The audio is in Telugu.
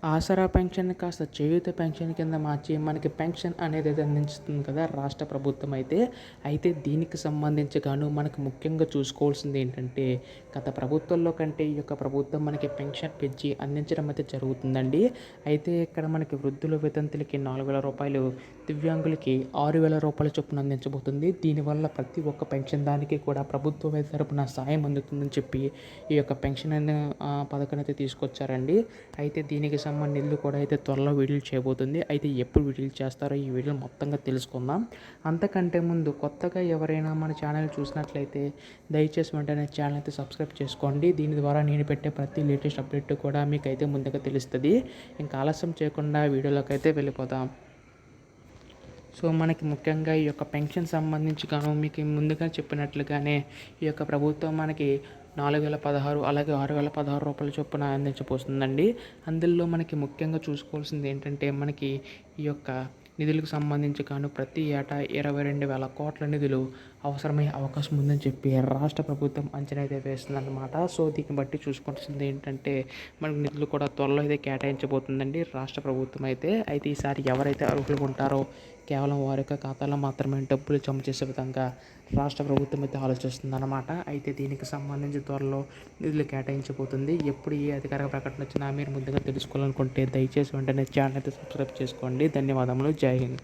ఆసరా పెన్షన్ కాస్త చేయూత పెన్షన్ కింద మార్చి మనకి పెన్షన్ అనేది అయితే అందించుతుంది కదా రాష్ట్ర ప్రభుత్వం అయితే దీనికి సంబంధించి గాను మనకు ముఖ్యంగా చూసుకోవాల్సింది ఏంటంటే గత ప్రభుత్వంలో కంటే ఈ యొక్క ప్రభుత్వం మనకి పెన్షన్ పెంచి అందించడం అయితే జరుగుతుందండి. అయితే ఇక్కడ మనకి వృద్ధుల వితంతులకి 4,000 రూపాయలు, దివ్యాంగులకి 6,000 రూపాయల చొప్పున అందించబోతుంది. దీనివల్ల ప్రతి ఒక్క పెన్షన్ దానికి కూడా ప్రభుత్వం తరపున సాయం అందుతుందని చెప్పి ఈ యొక్క పెన్షన్ అనే పథకాన్ని అయితే తీసుకొచ్చారండి. అయితే దీనికి నిధులు కూడా అయితే త్వరలో విడుదల చేయబోతుంది. అయితే ఎప్పుడు విడుదల చేస్తారో ఈ వీడియో మొత్తంగా తెలుసుకుందాం. అంతకంటే ముందు కొత్తగా ఎవరైనా మన ఛానల్ చూసినట్లయితే దయచేసి వెంటనే ఛానల్ అయితే సబ్స్క్రైబ్ చేసుకోండి. దీని ద్వారా నేను పెట్టే ప్రతి లేటెస్ట్ అప్డేట్ కూడా మీకైతే ముందుగా తెలుస్తుంది. ఇంకా ఆలస్యం చేయకుండా వీడియోలోకి అయితే వెళ్ళిపోదాం. సో మనకి ముఖ్యంగా ఈ యొక్క పెన్షన్ సంబంధించి గాను మీకు ముందుగా చెప్పినట్లుగానే ఈ యొక్క ప్రభుత్వం మనకి 4,016 అలాగే 6,016 రూపాయల చొప్పున అందించబోతుందండి. అందులో మనకి ముఖ్యంగా చూసుకోవాల్సింది ఏంటంటే మనకి ఈ యొక్క నిధులకు సంబంధించి గాను ప్రతి ఏటా 22,000 కోట్ల నిధులు అవసరమయ్యే అవకాశం ఉందని చెప్పి రాష్ట్ర ప్రభుత్వం అంచనా అయితే వేస్తుందన్నమాట. సో దీన్ని బట్టి చూసుకోవాల్సింది ఏంటంటే మనకి నిధులు కూడా త్వరలో అయితే కేటాయించబోతుందండి రాష్ట్ర ప్రభుత్వం అయితే ఈసారి ఎవరైతే అర్హులు ఉంటారో కేవలం వారి యొక్క ఖాతాలో మాత్రమే డబ్బులు జమ చేసే విధంగా రాష్ట్ర ప్రభుత్వం అయితే ఆలోచిస్తుందన్నమాట. అయితే దీనికి సంబంధించి త్వరలో నిధులు కేటాయించబోతుంది. ఎప్పుడు ఏ అధికారిక ప్రకటన వచ్చినా మీరు ముందుగా తెలుసుకోవాలనుకుంటే దయచేసి వెంటనే ఛానల్ అయితే సబ్స్క్రైబ్ చేసుకోండి. ధన్యవాదములు. జై హింద్.